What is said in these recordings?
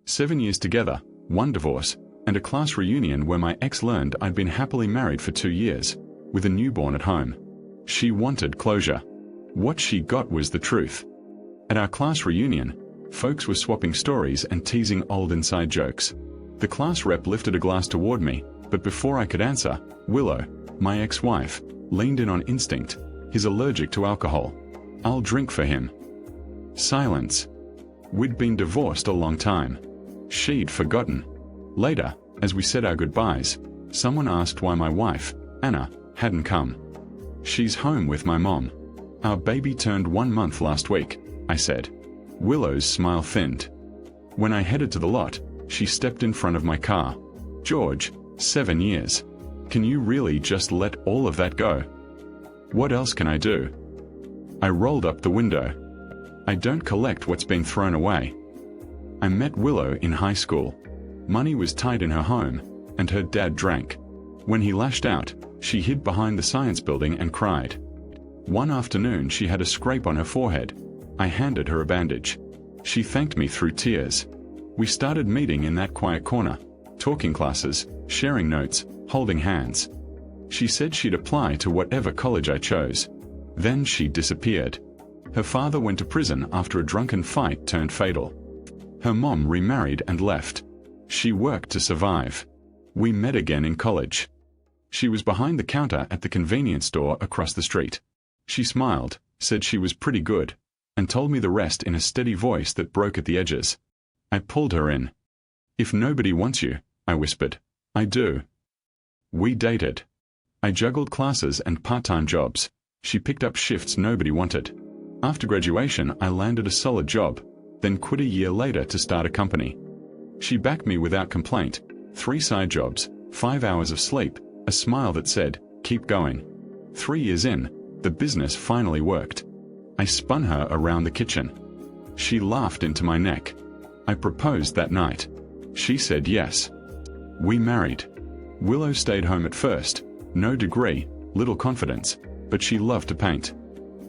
7 years together, 1 divorce, and a class reunion where my ex learned I'd been happily married for 2 years, with a newborn at home. She wanted closure. What she got was the truth. At our class reunion, folks were swapping stories and teasing old inside jokes. The class rep lifted a glass toward me, but before I could answer, Willow, my ex-wife, leaned in on instinct. He's allergic to alcohol. I'll drink for him. Silence. We'd been divorced a long time. She'd forgotten. Later, as we said our goodbyes, someone asked why my wife, Anna, hadn't come. She's home with my mom. Our baby turned 1 month last week, I said. Willow's smile thinned. When I headed to the lot, she stepped in front of my car. George, 7 years. Can you really just let all of that go? What else can I do? I rolled up the window. I don't collect what's been thrown away. I met Willow in high school. Money was tight in her home, and her dad drank. When he lashed out, she hid behind the science building and cried. One afternoon she had a scrape on her forehead. I handed her a bandage. She thanked me through tears. We started meeting in that quiet corner, talking classes, sharing notes, holding hands. She said she'd apply to whatever college I chose. Then she disappeared. Her father went to prison after a drunken fight turned fatal. Her mom remarried and left. She worked to survive. We met again in college. She was behind the counter at the convenience store across the street. She smiled, said she was pretty good, and told me the rest in a steady voice that broke at the edges. I pulled her in. If nobody wants you, I whispered. I do. We dated. I juggled classes and part-time jobs. She picked up shifts nobody wanted. After graduation, I landed a solid job, then quit a year later to start a company. She backed me without complaint. 3 side jobs, 5 hours of sleep, a smile that said, keep going. 3 years in, the business finally worked. I spun her around the kitchen. She laughed into my neck. I proposed that night. She said yes. We married. Willow stayed home at first. No degree, little confidence, but she loved to paint.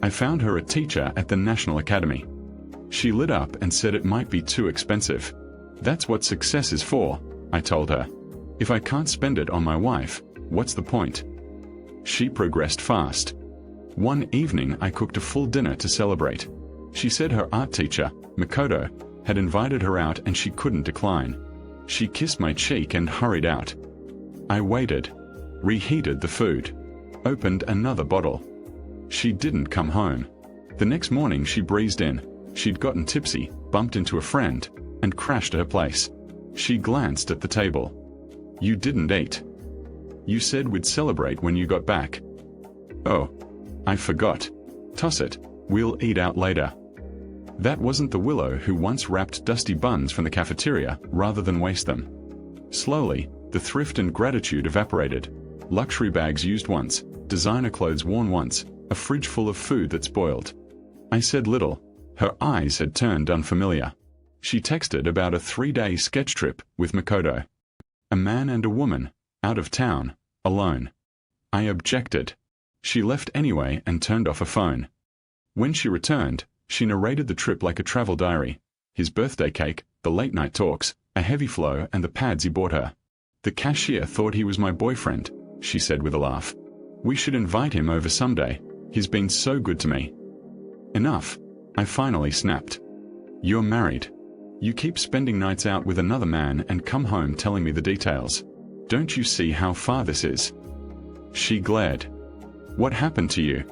I found her a teacher at the National Academy. She lit up and said it might be too expensive. That's what success is for, I told her. If I can't spend it on my wife, what's the point? She progressed fast. One evening I cooked a full dinner to celebrate. She said her art teacher, Makoto, had invited her out and she couldn't decline. She kissed my cheek and hurried out. I waited, reheated the food, opened another bottle. She didn't come home. The next morning she breezed in. She'd gotten tipsy, bumped into a friend, and crashed at her place. She glanced at the table. You didn't eat. You said we'd celebrate when you got back. Oh, I forgot. Toss it, we'll eat out later. That wasn't the Willow who once wrapped dusty buns from the cafeteria rather than waste them. Slowly, the thrift and gratitude evaporated. Luxury bags used once, designer clothes worn once, a fridge full of food that spoiled. I said little. Her eyes had turned unfamiliar. She texted about a 3-day sketch trip with Makoto. A man and a woman, out of town, alone. I objected. She left anyway and turned off her phone. When she returned, she narrated the trip like a travel diary. His birthday cake, the late-night talks, a heavy flow, and the pads he bought her. The cashier thought he was my boyfriend, she said with a laugh. We should invite him over someday. He's been so good to me. Enough. I finally snapped. You're married. You keep spending nights out with another man and come home telling me the details. Don't you see how far this is? She glared. What happened to you?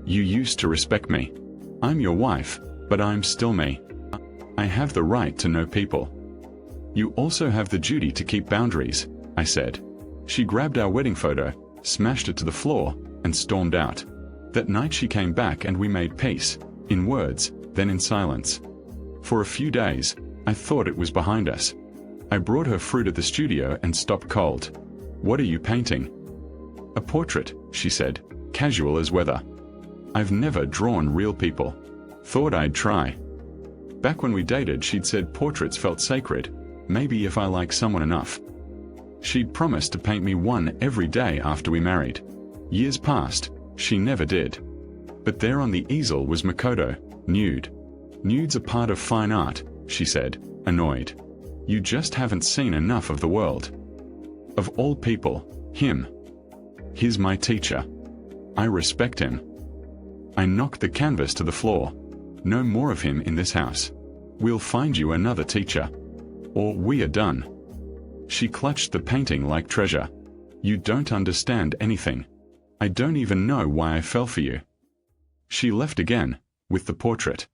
You used to respect me. I'm your wife, but I'm still me. I have the right to know people. You also have the duty to keep boundaries, I said. She grabbed our wedding photo, smashed it to the floor, and stormed out. That night she came back and we made peace, in words, then in silence. For a few days, I thought it was behind us. I brought her fruit at the studio and stopped cold. What are you painting? A portrait, she said, casual as weather. I've never drawn real people. Thought I'd try. Back when we dated, she'd said portraits felt sacred, maybe if I like someone enough. She'd promised to paint me one every day after we married. Years passed, she never did. But there on the easel was Makoto, nude. Nudes are part of fine art, she said, annoyed. You just haven't seen enough of the world. Of all people, him. He's my teacher. I respect him. I knocked the canvas to the floor. No more of him in this house. We'll find you another teacher. Or we are done. She clutched the painting like treasure. You don't understand anything. I don't even know why I fell for you. She left again, with the portrait.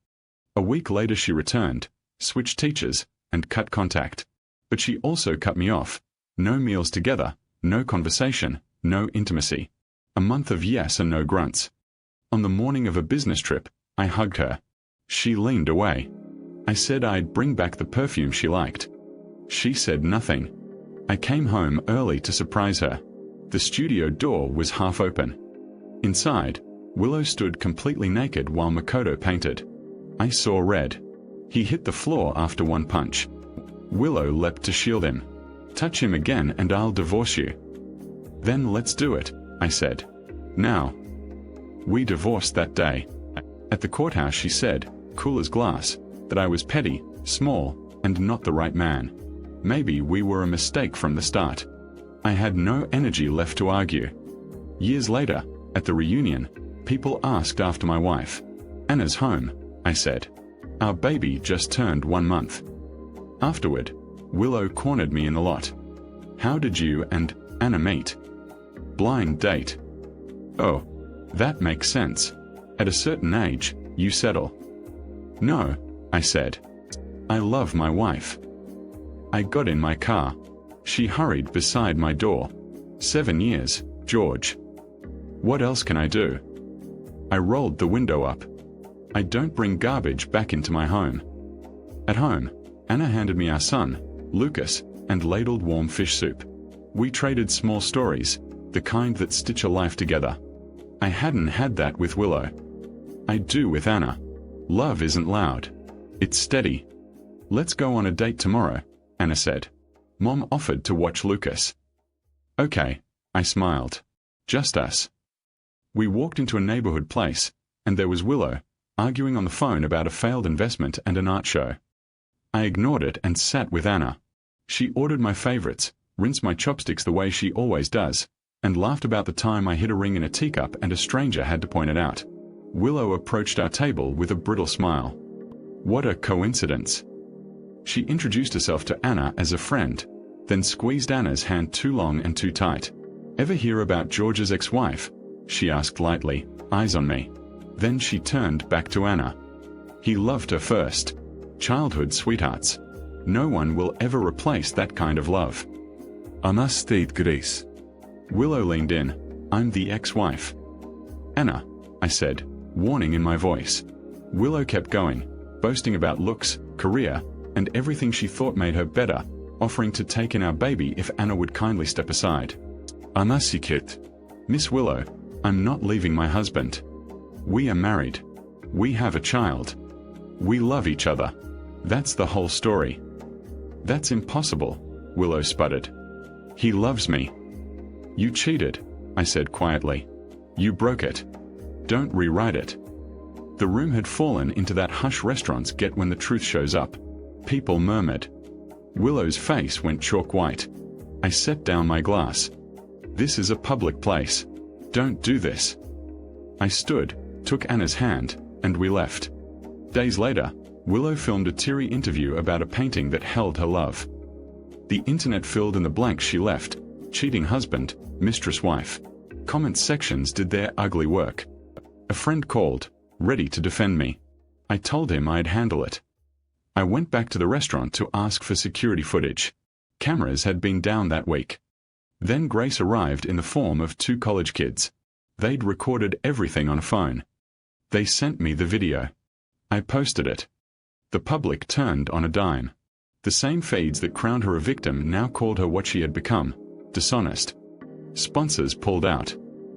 A week later she returned, switched teachers, and cut contact. But she also cut me off. No meals together, no conversation, no intimacy. A month of yes and no grunts. On the morning of a business trip, I hugged her. She leaned away. I said I'd bring back the perfume she liked. She said nothing. I came home early to surprise her. The studio door was half open. Inside, Willow stood completely naked while Makoto painted. I saw red. He hit the floor after one punch. Willow leapt to shield him. Touch him again and I'll divorce you. Then let's do it, I said. Now. We divorced that day. At the courthouse she said, cool as glass, that I was petty, small, and not the right man. Maybe we were a mistake from the start. I had no energy left to argue. Years later, at the reunion, people asked after my wife. Anna's home, I said. Our baby just turned 1 month. Afterward, Willow cornered me in the lot. How did you and Anna meet? Blind date. Oh, that makes sense. At a certain age, you settle. No, I said. I love my wife. I got in my car. She hurried beside my door. 7 years, George. What else can I do? I rolled the window up. I don't bring garbage back into my home. At home, Anna handed me our son, Lucas, and ladled warm fish soup. We traded small stories, the kind that stitch a life together. I hadn't had that with Willow. I do with Anna. Love isn't loud. It's steady. Let's go on a date tomorrow, Anna said. Mom offered to watch Lucas. Okay, I smiled. Just us. We walked into a neighborhood place, and there was Willow, arguing on the phone about a failed investment and an art show. I ignored it and sat with Anna. She ordered my favorites, rinsed my chopsticks the way she always does, and laughed about the time I hid a ring in a teacup and a stranger had to point it out. Willow approached our table with a brittle smile. What a coincidence. She introduced herself to Anna as a friend, then squeezed Anna's hand too long and too tight. Ever hear about George's ex-wife? She asked lightly, eyes on me. Then she turned back to Anna. He loved her first. Childhood sweethearts. No one will ever replace that kind of love. Anna stayed grace. Willow leaned in. I'm the ex-wife. Anna, I said, warning in my voice. Willow kept going, boasting about looks, career, and everything she thought made her better, offering to take in our baby if Anna would kindly step aside. Anna sikit. Miss Willow, I'm not leaving my husband. We are married. We have a child. We love each other. That's the whole story. That's impossible, Willow sputtered. He loves me. You cheated, I said quietly. You broke it. Don't rewrite it. The room had fallen into that hush restaurants get when the truth shows up. People murmured. Willow's face went chalk white. I set down my glass. This is a public place. Don't do this. I stood, took Anna's hand, and we left. Days later, Willow filmed a teary interview about a painting that held her love. The internet filled in the blanks she left. Cheating husband, mistress wife. Comment sections did their ugly work. A friend called, ready to defend me. I told him I'd handle it. I went back to the restaurant to ask for security footage. Cameras had been down that week. Then Grace arrived in the form of 2 college kids. They'd recorded everything on a phone. They sent me the video. I posted it. The public turned on a dime. The same feeds that crowned her a victim now called her what she had become, dishonest. Sponsors pulled out.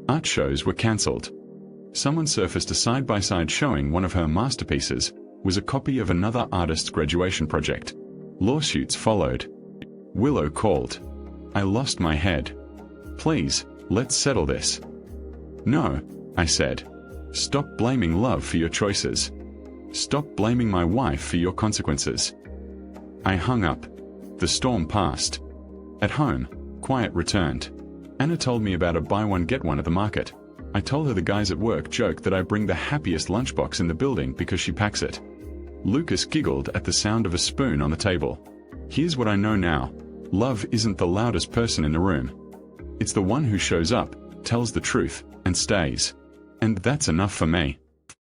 Art shows were cancelled. Someone surfaced a side-by-side showing one of her masterpieces was a copy of another artist's graduation project. Lawsuits followed. Willow called. I lost my head. Please, let's settle this. No, I said. Stop blaming love for your choices. Stop blaming my wife for your consequences. I hung up. The storm passed. At home, quiet returned. Anna told me about a buy one get one at the market. I told her the guys at work joke that I bring the happiest lunchbox in the building because she packs it. Lucas giggled at the sound of a spoon on the table. Here's what I know now. Love isn't the loudest person in the room. It's the one who shows up, tells the truth, and stays. And that's enough for me.